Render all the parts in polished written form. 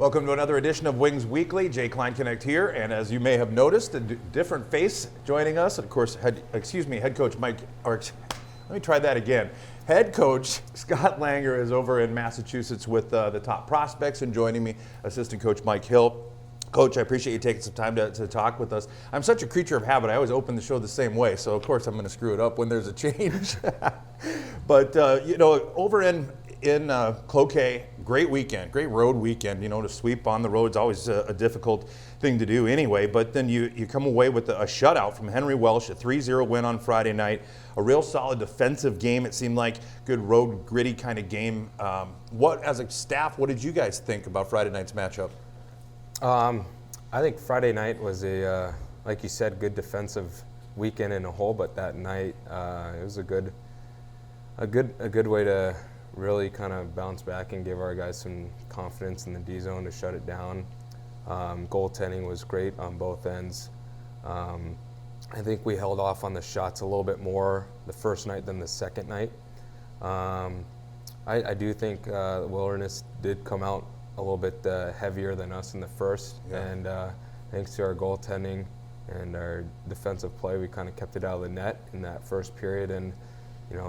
Welcome to another edition of Wings Weekly. Jay Kleinknecht here, and as you may have noticed, a different face joining us. Of course, head coach Mike. Let me try that again. Head coach Scott Langer is over in Massachusetts with the top prospects, and joining me, assistant coach Mike Hill. Coach, I appreciate you taking some time to talk with us. I'm such a creature of habit. I always open the show the same way, so of course I'm going to screw it up when there's a change. But over in Cloquet, great weekend, great road weekend. To sweep on the road is always a difficult thing to do anyway. But then you come away with a shutout from Henry Welsh, a 3-0 win on Friday night. A real solid defensive game. It seemed like good road gritty kind of game. As a staff, what did you guys think about Friday night's matchup? I think Friday night was like you said, good defensive weekend in a whole. But that night, it was a good way to really kind of bounce back and give our guys some confidence in the D zone to shut it down. Goaltending was great on both ends. I think we held off on the shots a little bit more the first night than the second night. I do think the Wilderness did come out a little bit heavier than us in the first, and thanks to our goaltending and our defensive play, we kind of kept it out of the net in that first period, and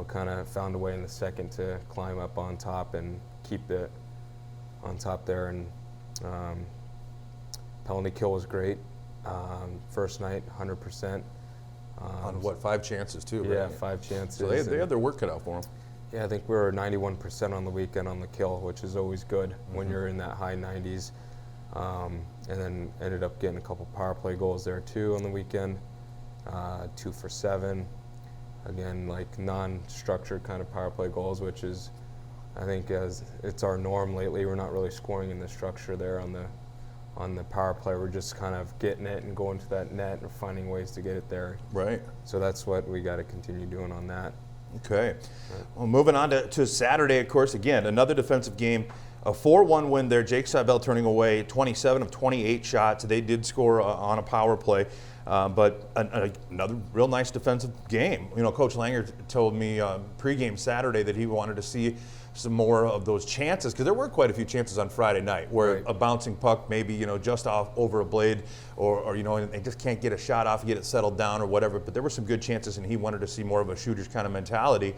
kind of found a way in the second to climb up on top and keep it on top there. And penalty kill was great. First night, 100%. On what, 5 chances too, right? Yeah, 5 chances. So they had their work cut out for them. Yeah, I think we were 91% on the weekend on the kill, which is always good when you're in that high 90s. And then ended up getting a couple power play goals there too on the weekend. 2 for 7. Again, like non-structured kind of power play goals, which is, I think, as it's our norm lately. We're not really scoring in the structure there on the power play. We're just kind of getting it and going to that net and finding ways to get it there. Right. So that's what we got to continue doing on that. Okay. Well, moving on to Saturday, of course, again, another defensive game. A 4-1 win there. Jake Seibel turning away 27 of 28 shots. They did score on a power play, but another real nice defensive game. Coach Langer told me pregame Saturday that he wanted to see some more of those chances, because there were quite a few chances on Friday night where a bouncing puck maybe just off over a blade or and they just can't get a shot off, get it settled down or whatever. But there were some good chances, and he wanted to see more of a shooter's kind of mentality.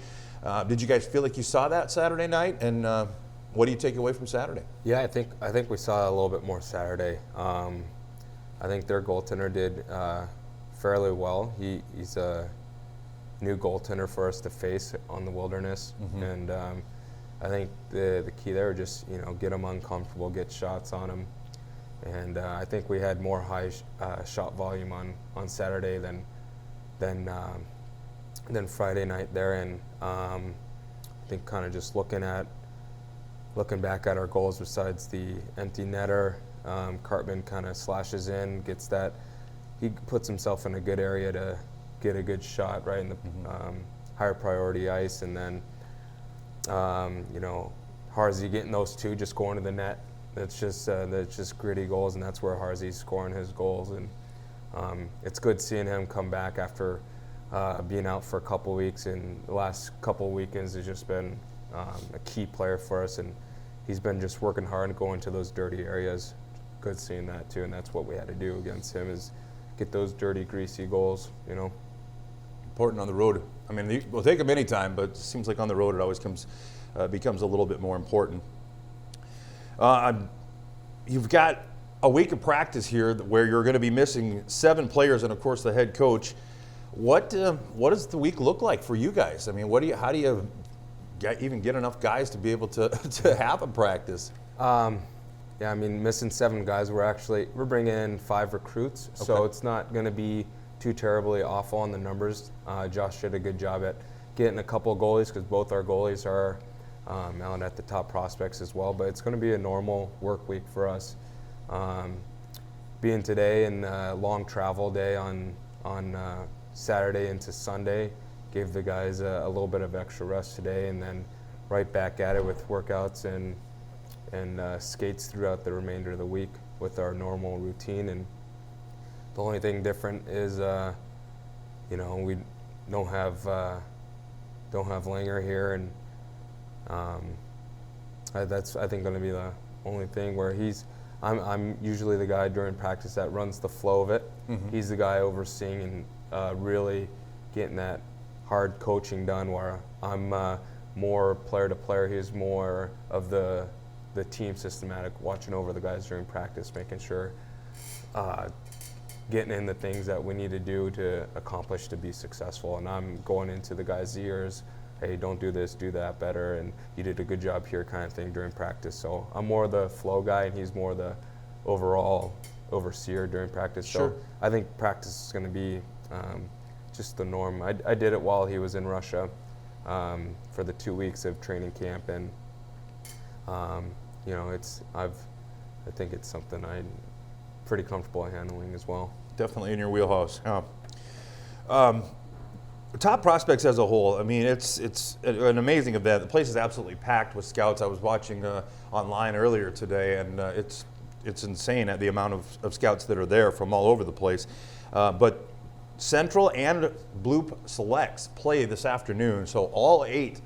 Did you guys feel like you saw that Saturday night? And what do you take away from Saturday? Yeah, I think we saw a little bit more Saturday. I think their goaltender did fairly well. He's a new goaltender for us to face on the Wilderness, and I think the key there just get them uncomfortable, get shots on them, and I think we had more high shot volume on Saturday than Friday night there, and I think kind of just looking back at our goals, besides the empty netter, Cartman kind of slashes in, gets that. He puts himself in a good area to get a good shot right in the higher priority ice, and then Harzy getting those two, just going to the net. That's just gritty goals, and that's where Harzy's scoring his goals. And it's good seeing him come back after being out for a couple weeks, and the last couple weekends has just been a key player for us, and he's been just working hard and going to those dirty areas. Good seeing that too, and that's what we had to do against him, is get those dirty, greasy goals. Important on the road. I mean, we'll take them anytime, but it seems like on the road it always becomes a little bit more important. You've got a week of practice here where you're going to be missing 7 players and, of course, the head coach. What does the week look like for you guys? I mean, how do you even get enough guys to be able to have a practice? Yeah, I mean, missing 7 guys. We're bringing in 5 recruits, so it's not going to be too terribly awful on the numbers. Josh did a good job at getting a couple of goalies, because both our goalies are out at the top prospects as well. But it's going to be a normal work week for us. Being today and a long travel day on Saturday into Sunday, gave the guys a little bit of extra rest today, and then right back at it with workouts and skates throughout the remainder of the week with our normal routine. And the only thing different is, we don't have Langer here, and that's, I think, going to be the only thing where I'm usually the guy during practice that runs the flow of it. Mm-hmm. He's the guy overseeing and really getting that hard coaching done, where I'm more player to player. He's more of the team systematic, watching over the guys during practice, making sure getting in the things that we need to do to accomplish to be successful. And I'm going into the guys' ears, hey, don't do this, do that better, and you did a good job here kind of thing during practice. So I'm more the flow guy, and he's more the overall overseer during practice. Sure. So I think practice is going to be just the norm. I did it while he was in Russia for the 2 weeks of training camp, and I think it's something I'm pretty comfortable handling as well. Definitely in your wheelhouse. Yeah. Top prospects as a whole, I mean, it's an amazing event. The place is absolutely packed with scouts. I was watching online earlier today, and it's insane at the amount of scouts that are there from all over the place. But Central and Bloop Selects play this afternoon, so all 8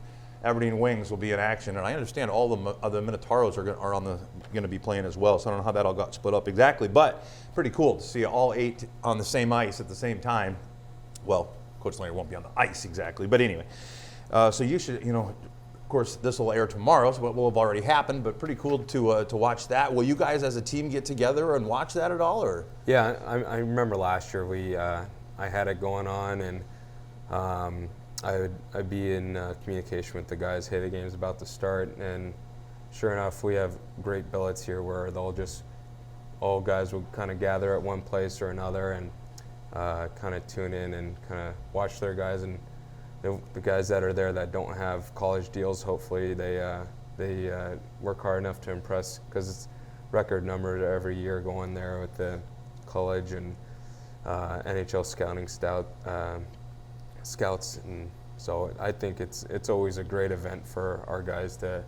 Aberdeen Wings will be in action, and I understand all the Minotauros are going to be playing as well. So I don't know how that all got split up exactly, but pretty cool to see all 8 on the same ice at the same time. Well, Coach Langer won't be on the ice exactly, but anyway. So you should, of course, this will air tomorrow, so it will have already happened. But pretty cool to watch that. Will you guys as a team get together and watch that at all, or? Yeah, I remember last year I had it going on, and I'd be in communication with the guys. Hey, the game's about to start, and sure enough, we have great billets here where all guys will kind of gather at one place or another and kind of tune in and kind of watch their guys. And the guys that are there that don't have college deals, hopefully they work hard enough to impress, because it's record numbers every year going there with the college and NHL scouting scouts, and so I think it's always a great event for our guys, the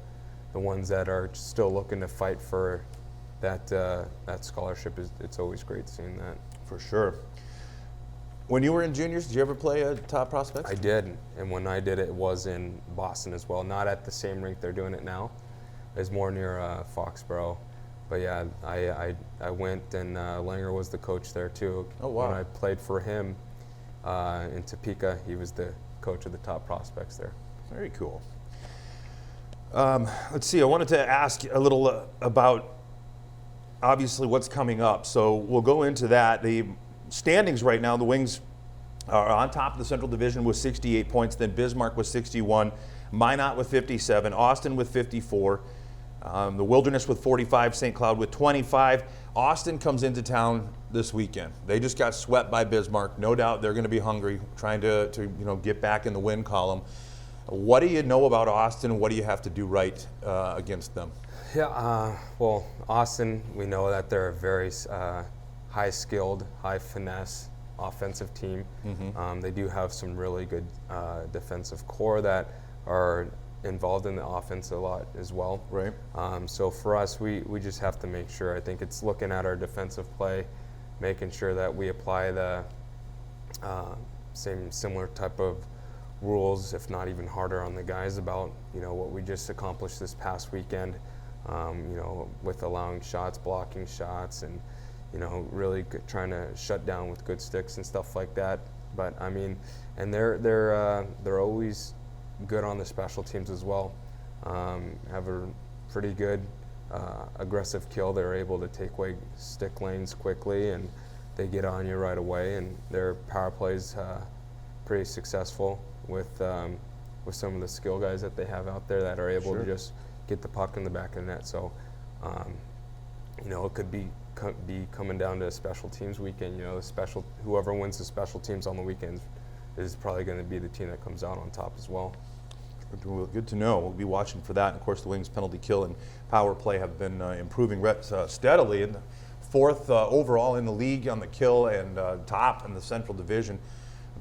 ones that are still looking to fight for that scholarship. It's always great seeing that. For sure. When you were in juniors, did you ever play top prospects? I did, and when I did it was in Boston as well. Not at the same rink they're doing it now. It's more near Foxborough. But yeah, I went, and Langer was the coach there too. Oh, wow. When I played for him in Topeka, he was the coach of the top prospects there. Very cool. Let's see, I wanted to ask a little about obviously what's coming up. So we'll go into that. The standings right now, the Wings are on top of the Central Division with 68 points, then Bismarck with 61, Minot with 57, Austin with 54, the Wilderness with 45, St. Cloud with 25. Austin comes into town this weekend. They just got swept by Bismarck. No doubt they're going to be hungry, trying to get back in the win column. What do you know about Austin? What do you have to do right against them? Yeah, well, Austin, we know that they're a very high-skilled, high-finesse offensive team. Mm-hmm. They do have some really good defensive core that are involved in the offense a lot as well. Right. So for us, we just have to make sure. I think it's looking at our defensive play, making sure that we apply the similar type of rules, if not even harder, on the guys about what we just accomplished this past weekend. With allowing shots, blocking shots, and really trying to shut down with good sticks and stuff like that. But I mean, and they're always good on the special teams as well. Have a pretty good aggressive kill. They're able to take away stick lanes quickly, and they get on you right away. And their power plays pretty successable with some of the skill guys that they have out there that are able to just get the puck in the back of the net. So, it could be coming down to a special teams weekend. Whoever wins the special teams on the weekends is probably going to be the team that comes out on top as well. Good to know. We'll be watching for that. And of course, the Wings' penalty kill and power play have been improving steadily, and fourth overall in the league on the kill, and top in the Central Division.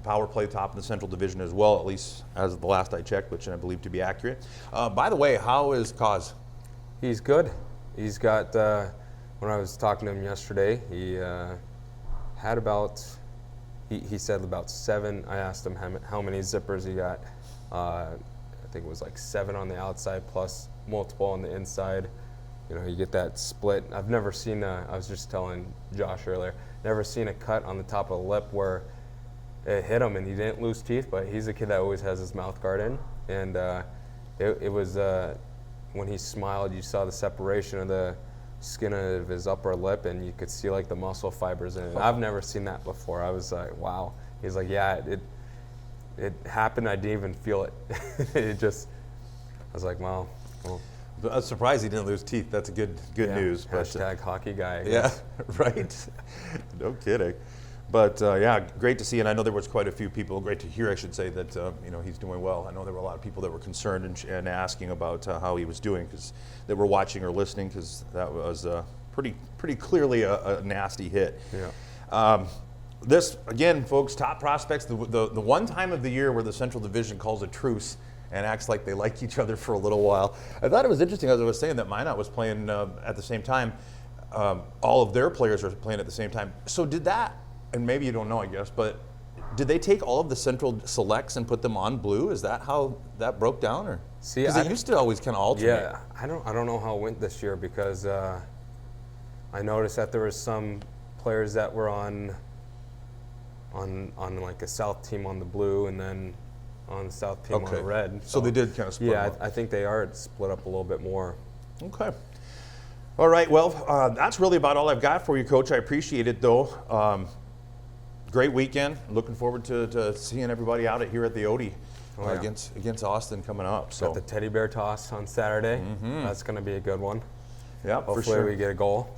Power play top in the Central Division as well, at least as of the last I checked, which I believe to be accurate. By the way, how is Kaz? He's good. He's got, when I was talking to him yesterday, he had about, he said about 7. I asked him how many zippers he got. I think it was like 7 on the outside plus multiple on the inside. you get that split. I've never seen I was just telling Josh earlier, never seen a cut on the top of the lip where it hit him and he didn't lose teeth, but he's a kid that always has his mouth guard in. And it was, when he smiled, you saw the separation of the skin of his upper lip and you could see like the muscle fibers in it. I've never seen that before. I was like, wow. He's like, yeah, it happened. I didn't even feel it. I was like, wow. Well, I was surprised he didn't lose teeth. That's a good news. Hashtag hockey guy. I Yeah, guess. right. No kidding. But yeah, great to see, and I know there was quite a few people. Great to hear, I should say, that he's doing well. I know there were a lot of people that were concerned and asking about how he was doing, because they were watching or listening, because that was pretty clearly a nasty hit. Yeah. This again, folks, top prospects. The one time of the year where the Central Division calls a truce and acts like they like each other for a little while. I thought it was interesting, as I was saying, that Minot was playing at the same time. All of their players are playing at the same time. So did that, and maybe you don't know, I guess, but did they take all of the Central selects and put them on blue? Is that how that broke down, or? See, because it used to always kind of alternate. Yeah, I don't know how it went this year, because I noticed that there was some players that were on like a South team on the blue, and then on the South team on the red. So they did kind of split Yeah, them up. I think they are split up a little bit more. Okay. All right, well, that's really about all I've got for you, Coach. I appreciate it, though. Great weekend. Looking forward to seeing everybody out here at the Odie against Austin coming up. So Got the teddy bear toss on Saturday. That's going to be a good one. Yeah, Hopefully for sure. we get a goal.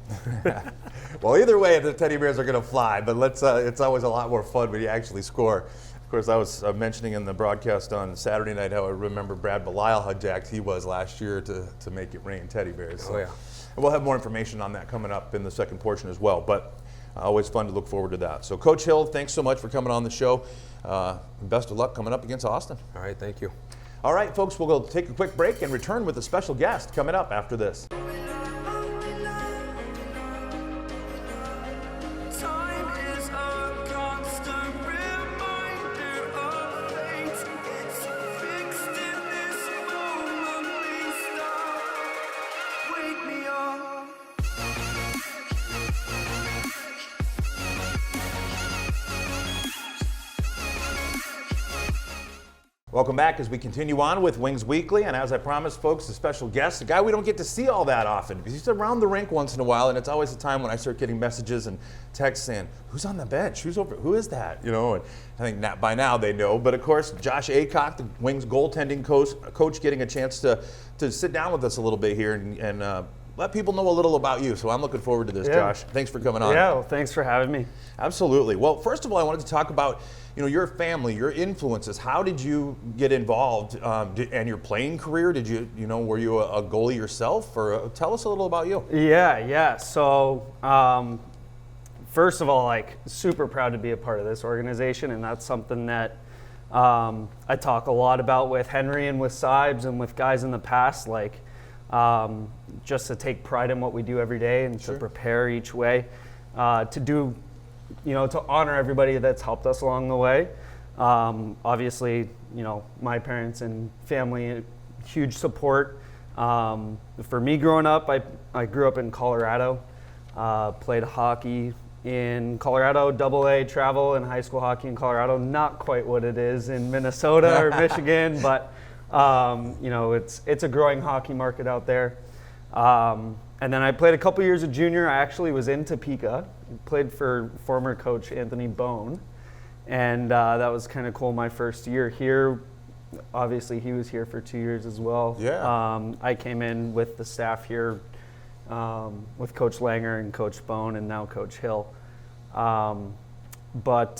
Well, either way, the teddy bears are going to fly, but it's always a lot more fun when you actually score. Of course, I was mentioning in the broadcast on Saturday night how I remember Brad Belisle, how jacked he was last year to make it rain teddy bears. So, Oh, yeah. and we'll have more information on that coming up in the second portion as well, but always fun to look forward to that. So, Coach Hill, thanks so much for coming on the show. Best of luck coming up against Austin. All right, thank you. All right, folks, we'll go take a quick break and return with a special guest coming up after this. Time is a constant reminder of fate. It's fixed in this moment we stop. Wake me up. Welcome back as we continue on with Wings Weekly, and as I promised, folks, a special guest, a guy we don't get to see all that often, because he's around the rink once in a while, and it's always a time when I start getting messages and texts saying, "Who's on the bench? Who is that?" And I think by now they know. But of course, Josh Aycock, the Wings goaltending coach, getting a chance to sit down with us a little bit here and let people know a little about you. So I'm looking forward to this, Josh. Thanks for coming on. Yeah, well, thanks for having me. Absolutely. Well, first of all, I wanted to talk about your family, your influences. How did you get involved and your playing career? Did you were you a goalie yourself, or tell us a little about you? Yeah. So, first of all, super proud to be a part of this organization, and that's something that I talk a lot about with Henry and with Sibes and with guys in the past, just to take pride in what we do every day and to prepare each way, to do, to honor everybody that's helped us along the way. Obviously, my parents and family, huge support. For me growing up, I grew up in Colorado, played hockey in Colorado, AA travel, and high school hockey in Colorado. Not quite what it is in Minnesota or Michigan, but it's a growing hockey market out there. And then I played a couple years of junior. I actually was in Topeka, played for former coach Anthony Bone, and that was kind of cool. My first year here, obviously he was here for 2 years as well. Yeah. I came in with the staff here with Coach Langer and Coach Bone and now Coach Hill. I played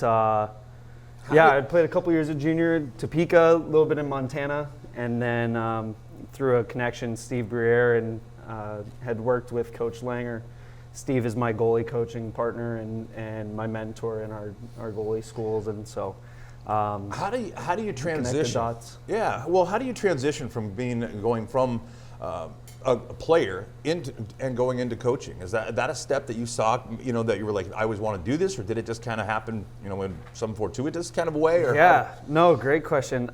a couple years of junior, Topeka, a little bit in Montana, and then through a connection, Steve Briere, and had worked with Coach Langer. Steve is my goalie coaching partner and my mentor in our goalie schools, and so. How do you transition? Connect the dots. Yeah. Well, how do you transition from going from a player into and going into coaching? Is that a step that you saw? That you were like, I always want to do this, or did it just kind of happen? In some fortuitous kind of way? Or Yeah. No, great question.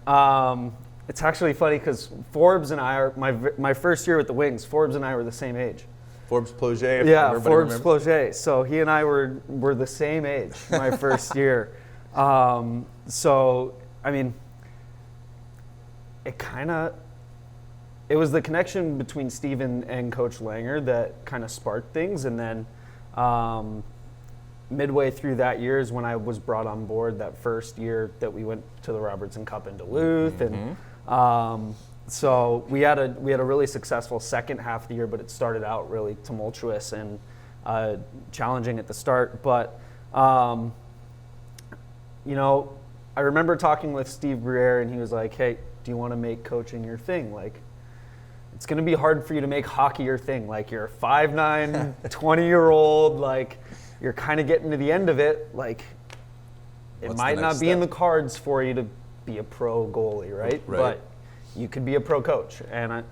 It's actually funny because Forbes and I are my first year with the Wings. Forbes and I were the same age. Forbes Ploget. If Yeah, everybody Forbes remembers. Ploget. So he and I were the same age my first year. So I mean, it was the connection between Steve and Coach Langer that kind of sparked things, and then midway through that year is when I was brought on board that first year that we went to the Robertson Cup in Duluth, and so we had a really successful second half of the year, but it started out really tumultuous and challenging at the start. But you know, I remember talking with Steve Briere, and he was like, "Hey, do you want to make coaching your thing? Like, it's going to be hard for you to make hockey your thing. Like, you're a 5'9", 20-year-old. Like, you're kind of getting to the end of it. Like, it What's the might next not be in the step?" cards for you to be a pro goalie, right? Right. But you could be a pro coach, and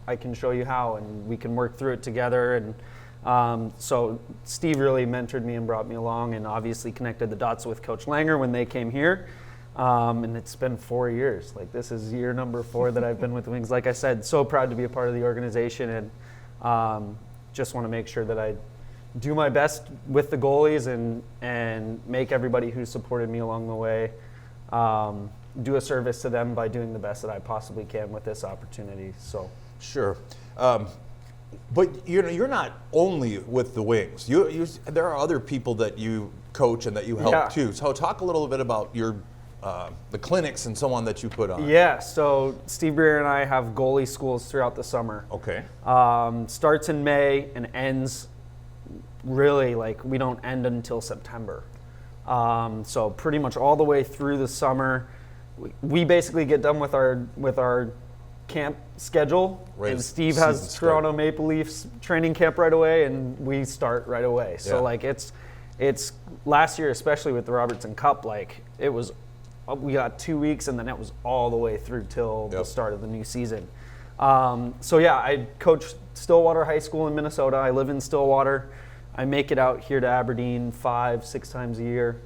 I can show you how, and we can work through it together. And so Steve really mentored me and brought me along, and obviously connected the dots with Coach Langer when they came here. And it's been 4 years. Like, this is year number 4 that I've been with the Wings. Like I said, so proud to be a part of the organization, and just want to make sure that I do my best with the goalies and make everybody who supported me along the way do a service to them by doing the best that I possibly can with this opportunity. So Sure. But you're not only with the Wings. There are other people that you coach and that you help Yeah. too. So talk a little bit about your the clinics and so on that you put on. yeah, so Steve Briere and I have goalie schools throughout the summer. Okay. Starts in May and ends really, like, we don't end until September. So pretty much all the way through the summer, we basically get done with our camp schedule, Right and as Steve season has start. Toronto Maple Leafs training camp right away, and we start right away. So Yeah. like it's last year, especially with the Robertson Cup, like it was, we got 2 weeks, and then it was all the way through till the Yep. start of the new season. So yeah, I coach Stillwater High School in Minnesota. I live in Stillwater. I make it out here to Aberdeen 5-6 times a year,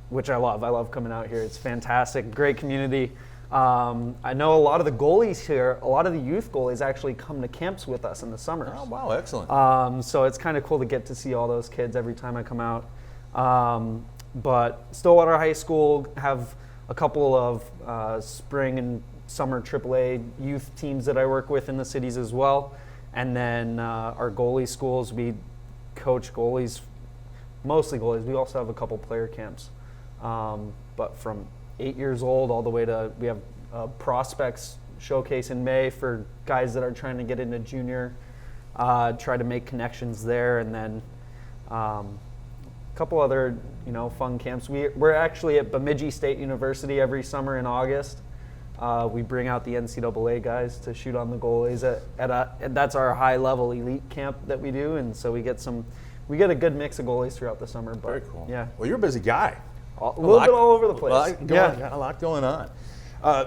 which I love. I love coming out here. It's fantastic, great community. I know a lot of the goalies here, a lot of the youth goalies actually come to camps with us in the summers. Oh wow, excellent. So it's kind of cool to get to see all those kids every time I come out. But Stillwater High School have a couple of spring and summer AAA youth teams that I work with in the cities as well. And then our goalie schools, we coach goalies, mostly goalies. We also have a couple player camps. But from 8 years old all the way to, we have prospects showcase in May for guys that are trying to get into junior, try to make connections there, and then a couple other fun camps. We're actually at Bemidji State University every summer in August. We bring out the NCAA guys to shoot on the goalies and that's our high level elite camp that we do, and so we get a good mix of goalies throughout the summer. But Very cool. yeah, Well, you're a busy guy. a little bit all over the place. Got a lot going on.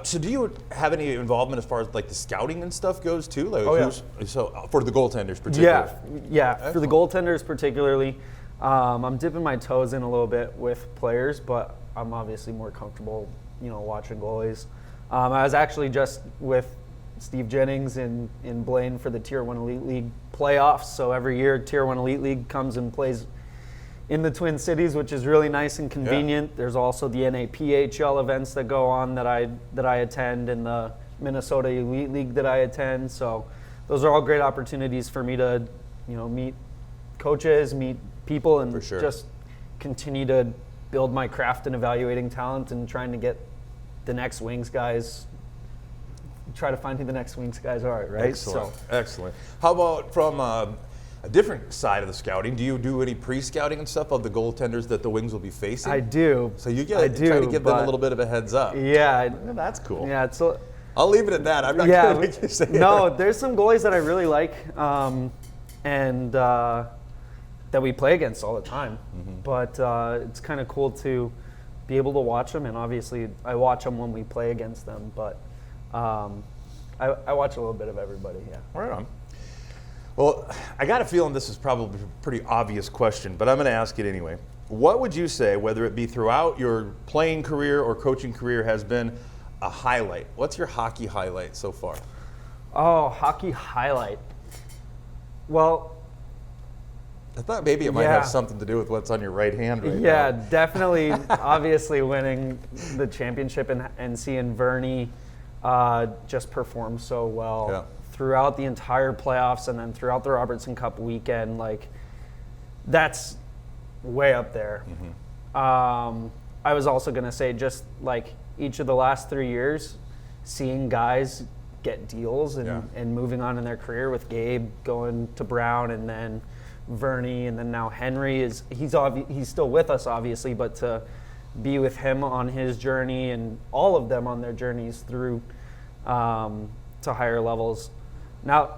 So do you have any involvement as far as like the scouting and stuff goes too? Like, Oh, yeah. So for the goaltenders particularly. Yeah. For the goaltenders particularly, I'm dipping my toes in a little bit with players, but I'm obviously more comfortable, watching goalies. I was actually just with Steve Jennings in Blaine for the Tier 1 Elite League playoffs. So every year, Tier 1 Elite League comes and plays in the Twin Cities, which is really nice and convenient. There's also the NAPHL events that go on that I attend, and the Minnesota Elite League that I attend. So those are all great opportunities for me to, meet coaches, meet people, and For sure. just continue to build my craft in evaluating talent and trying to get the next Wings guys. Try to find who the next Wings guys are, right? Excellent. Excellent. How about from a different side of the scouting? Do you do any pre-scouting and stuff of the goaltenders that the Wings will be facing? I do. So you I try to give them a but- little bit of a heads up. Yeah. That's cool. Yeah, it's I'll leave it at that. I'm not yeah. going to make you say No, that. there's some goalies that I really like, and that we play against all the time. Mm-hmm. But it's kind of cool to be able to watch them, and obviously I watch them when we play against them. But I watch a little bit of everybody. Yeah. Right on. Well, I got a feeling this is probably a pretty obvious question, but I'm going to ask it anyway. What would you say, whether it be throughout your playing career or coaching career, has been a highlight. What's your hockey highlight so far? Oh, hockey highlight. Well, I thought maybe it might Yeah. have something to do with what's on your right hand right yeah, now. definitely. Obviously, winning the championship and seeing Vernie just perform so well Yeah. throughout the entire playoffs and then throughout the Robertson Cup weekend, like that's way up there. I was also gonna say just like each of the last 3 years, seeing guys get deals and, Yeah. and moving on in their career with Gabe going to Brown and then Vernie and then now Henry he's still with us obviously, but to be with him on his journey and all of them on their journeys through to higher levels. Now,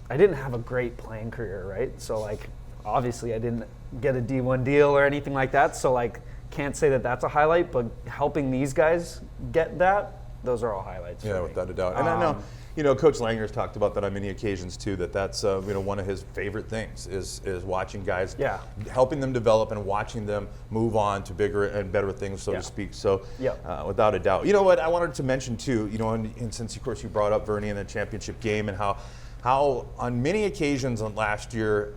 I didn't have a great playing career, right? So like obviously I didn't get a D1 deal or anything like that. So like can't say that that's a highlight, but helping these guys get that, those are all highlights. Yeah, for me. without a doubt. And I know, Coach Langer's talked about that on many occasions too. That's one of his favorite things is watching guys, Yeah. helping them develop and watching them move on to bigger and better things, so Yeah. to speak. So, Yep. without a doubt. You know what? I wanted to mention too. And since of course you brought up Vernie in the championship game and how on many occasions on last year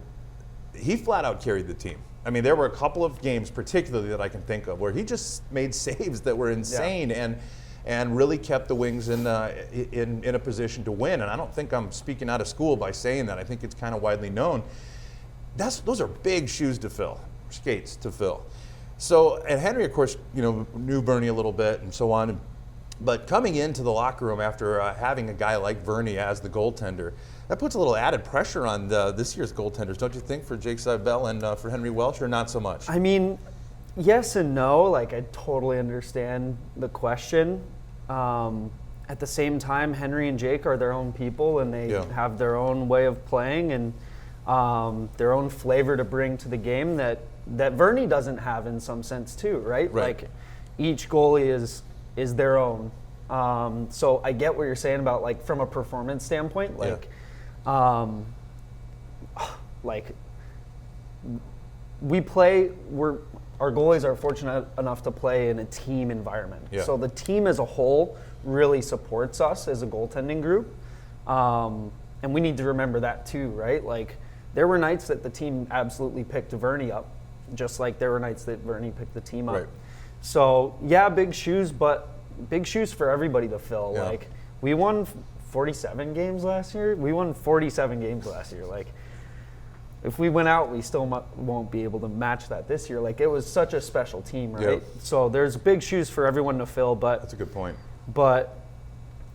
he flat out carried the team. I mean, there were a couple of games particularly that I can think of where he just made saves that were insane and really kept the Wings in a position to win. And I don't think I'm speaking out of school by saying that. I think it's kind of widely known. Those are big shoes to fill, skates to fill. So, and Henry, of course, knew Vernie a little bit and so on. But coming into the locker room after having a guy like Vernie as the goaltender, that puts a little added pressure on this year's goaltenders, don't you think, for Jake Seibel and for Henry Welsh, or not so much? I mean, yes and no. Like, I totally understand the question. At the same time, Henry and Jake are their own people, and they Yeah. have their own way of playing and their own flavor to bring to the game that Vernie doesn't have in some sense too, right? Right. Like, each goalie is their own. So I get what you're saying about like from a performance standpoint, like, like our goalies are fortunate enough to play in a team environment. Yeah. So the team as a whole really supports us as a goaltending group. And we need to remember that too, right? Like there were nights that the team absolutely picked Vernie up, just like there were nights that Vernie picked the team up. Right. So yeah, big shoes, but big shoes for everybody to fill. Yeah. Like we won 47 games last year. We won 47 games last year. Like if we went out, we still won't be able to match that this year. Like it was such a special team, right? Yep. So there's big shoes for everyone to fill, That's a good point. but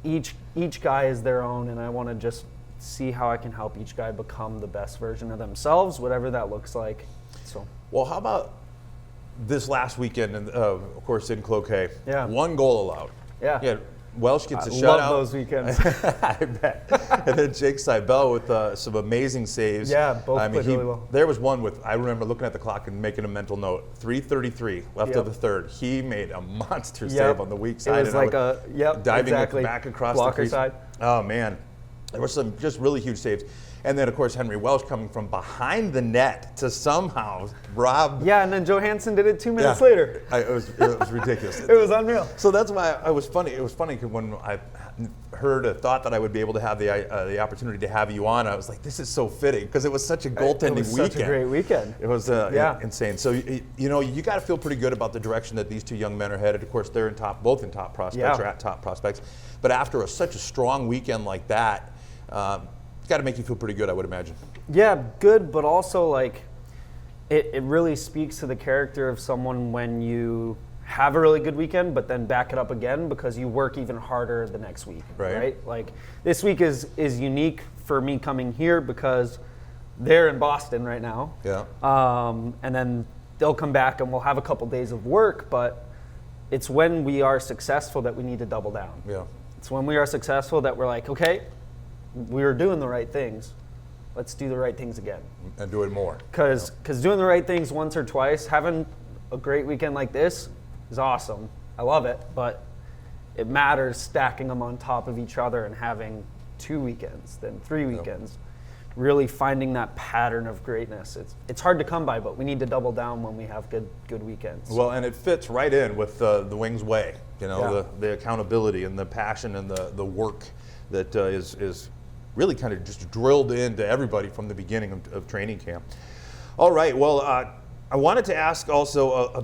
each guy is their own, and I want to just see how I can help each guy become the best version of themselves, whatever that looks like. So Well, how about this last weekend, and of course in Cloquet? Yeah. 1 goal allowed. Yeah. Welsh gets a I shutout. love those weekends. I bet. And then Jake Seibel with some amazing saves. Yeah, both played really well. There was one I remember looking at the clock and making a mental note. 3:33 left of Yep. the third. He made a monster Yep. save on the weak side. It was and I like would- diving exactly. back across Blocker the crease. side. Oh man, there were some just really huge saves. And then of course Henry Welsh coming from behind the net to somehow rob. Yeah, and then Johansson did it 2 minutes Yeah. later. It was ridiculous. It was unreal. So that's why it was funny. It was funny because when I thought that I would be able to have the opportunity to have you on, I was like, this is so fitting because it was such a goaltending It was weekend. such a great weekend. It was Yeah. insane. So you got to feel pretty good about the direction that these two young men are headed. Of course, they're both in top prospects Yeah. or at top prospects. But after such a strong weekend like that, it's got to make you feel pretty good, I would imagine. Yeah, good, but also like it really speaks to the character of someone when you have a really good weekend, but then back it up again because you work even harder the next week, Right. Like this week is unique for me coming here because they're in Boston right now. Yeah. And then they'll come back and we'll have a couple days of work, but it's when we are successful that we need to double down. Yeah. It's when we are successful that we're like, okay, we were doing the right things. Let's do the right things again. And do it more. Because doing the right things once or twice, having a great weekend like this is awesome. I love it, but it matters stacking them on top of each other and having 2 weekends, then 3 weekends. really finding that pattern of greatness. It's hard to come by, but we need to double down when we have good weekends. Well, and it fits right in with the Wings way, you know, Yeah. the accountability and the passion and the work that is really kind of just drilled into everybody from the beginning of training camp. All right, well, I wanted to ask also a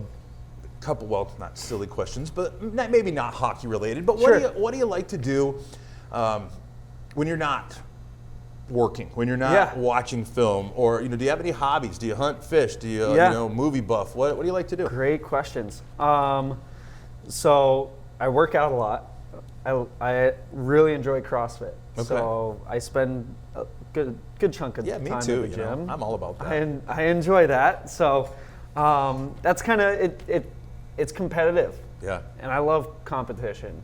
couple, well, not silly questions, but maybe not hockey related, but Sure. what do you like to do when you're not working, when you're not Yeah. watching film, or, you know, do you have any hobbies? Do you hunt, fish? Do you, Yeah. you know, movie buff? What do you like to do? Great questions. So I work out a lot. I really enjoy CrossFit. Okay. So I spend a good chunk of Yeah, me time too. at the You know, gym. I'm all about that. I enjoy that. So that's kind of it's competitive. Yeah. And I love competition.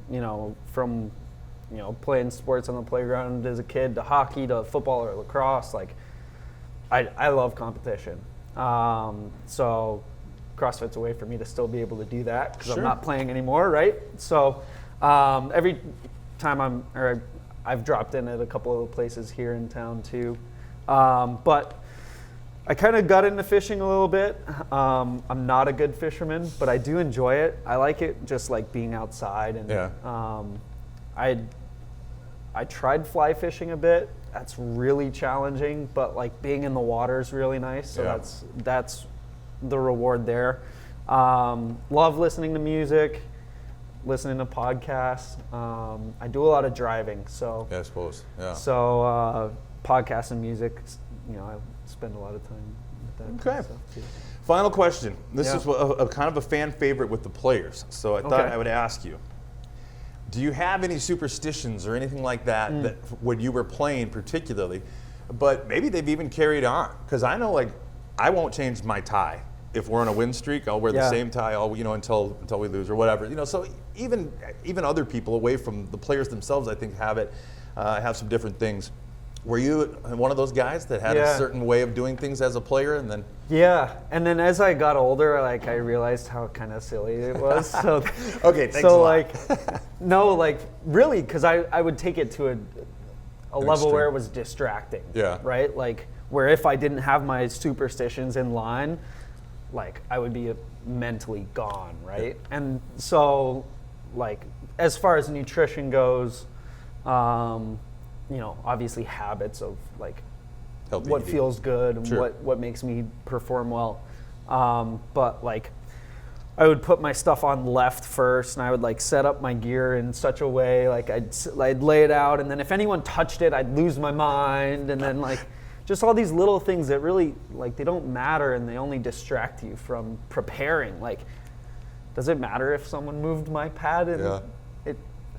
You know, from playing sports on the playground as a kid to hockey to football or lacrosse. Like I love competition. So CrossFit's a way for me to still be able to do that because Sure. I'm not playing anymore, right? So every time I've dropped in at a couple of places here in town too. But I kind of got into fishing a little bit. I'm not a good fisherman, but I do enjoy it. I like it just like being outside. And Yeah. I tried fly fishing a bit. That's really challenging, but like being in the water is really nice. So Yeah. that's the reward there. Love listening to music, listening to podcasts. I do a lot of driving, so Yeah, I suppose. Yeah. so podcasts and music. You know, I spend a lot of time with that kind Okay. of stuff too. Final question. This Yeah. is a kind of a fan favorite with the players. So I thought Okay. I would ask you, do you have any superstitions or anything like that that when you were playing particularly, but maybe they've even carried on? Because I know, like, I won't change my tie. If we're on a win streak, I'll wear the Yeah. same tie until we lose or whatever. You know, so even other people away from the players themselves, I think, have some different things. Were you one of those guys that had a Yeah. certain way of doing things as a player, and then? Yeah, and then as I got older, like I realized how kind of silly it was. So Okay, thanks so a lot. like, no, like really, because I would take it to a level extreme. where it was distracting. Yeah. Right. Like where if I didn't have my superstitions in line, like I would be mentally gone. Right. And so, like as far as nutrition goes, obviously habits of like Healthy what eating. feels good and Sure. what makes me perform well. But like I would put my stuff on left first, and I would like set up my gear in such a way like I'd lay it out, and then if anyone touched it, I'd lose my mind, and then like just all these little things that really like they don't matter and they only distract you from preparing. Like, does it matter if someone moved my pad and Yeah.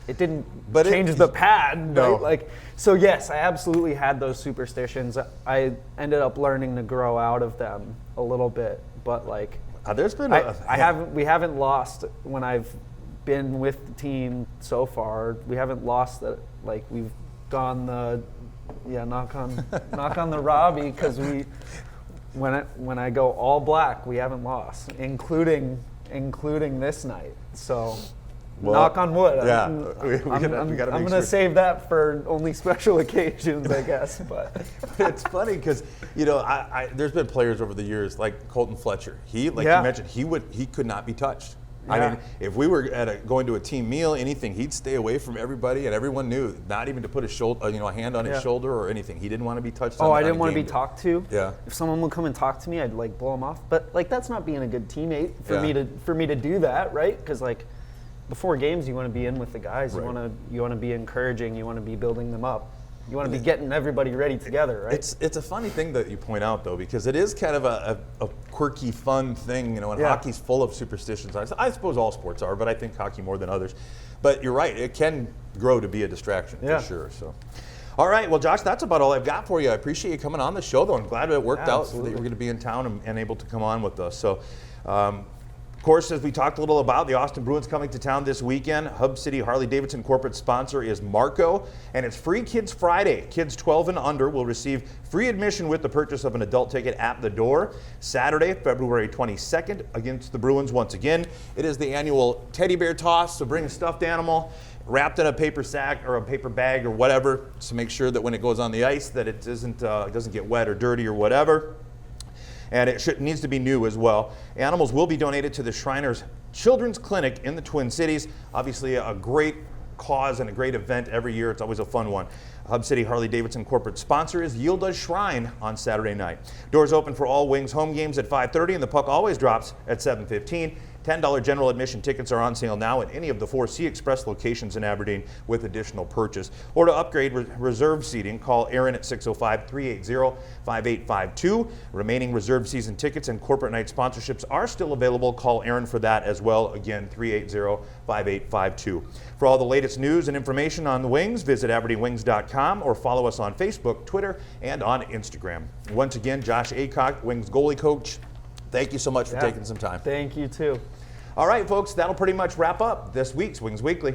it didn't But change the pad, No. right? Like, so yes, I absolutely had those superstitions. I ended up learning to grow out of them a little bit, but like, There's been we haven't lost when I've been with the team so far. We haven't lost that. Like we've gone knock on the Robbie because when I go all black, we haven't lost, including this night. So. Well, knock on wood. yeah, I'm we gotta make going sure. to save that for only special occasions, I guess. But It's funny because there's been players over the years like Colton Fletcher. He, like Yeah. you mentioned, he could not be touched. I Yeah. mean, if we were going to a team meal, anything, he'd stay away from everybody, and everyone knew not even to put a hand on his Yeah. shoulder or anything. He didn't want to be touched. I on didn't a want to be game day. talked to. Yeah. If someone would come and talk to me, I'd like blow them off. But like that's not being a good teammate for Yeah. me to do that, right? Because like before games, you want to be in with the guys. Right. You want to be encouraging. You want to be building them up. You want to be getting everybody ready together, right? It's a funny thing that you point out, though, because it is kind of a quirky, fun thing, and Yeah. hockey's full of superstitions. I suppose all sports are, but I think hockey more than others. But you're right, it can grow to be a distraction, Yeah. for sure. So, all right, well, Josh, that's about all I've got for you. I appreciate you coming on the show, though. I'm glad it worked out that Absolutely. you were going to be in town and able to come on with us. So, of course, as we talked a little about, the Austin Bruins coming to town this weekend. Hub City Harley-Davidson corporate sponsor is Marco, and it's Free Kids Friday. Kids 12 and under will receive free admission with the purchase of an adult ticket at the door. Saturday, February 22nd, against the Bruins once again. It is the annual teddy bear toss, so bring a stuffed animal. wrapped in a paper sack or a paper bag or whatever to make sure that when it goes on the ice that it doesn't get wet or dirty or whatever. And it needs to be new as well. Animals will be donated to the Shriners Children's Clinic in the Twin Cities. Obviously a great cause and a great event every year. It's always a fun one. Hub City Harley-Davidson corporate sponsor is Yield Does Shrine on Saturday night. Doors open for all Wings home games at 5:30 and the puck always drops at 7:15. $10 general admission tickets are on sale now at any of the 4 Sea Express locations in Aberdeen with additional purchase. Or to upgrade reserve seating, call Aaron at 605-380-5852. Remaining reserve season tickets and corporate night sponsorships are still available. Call Aaron for that as well. Again, 380-5852. For all the latest news and information on the Wings, visit AberdeenWings.com or follow us on Facebook, Twitter, and on Instagram. Once again, Josh Aycock, Wings goalie coach, thank you so much for taking some time. Thank you too. All right, folks, that'll pretty much wrap up this week's Wings Weekly.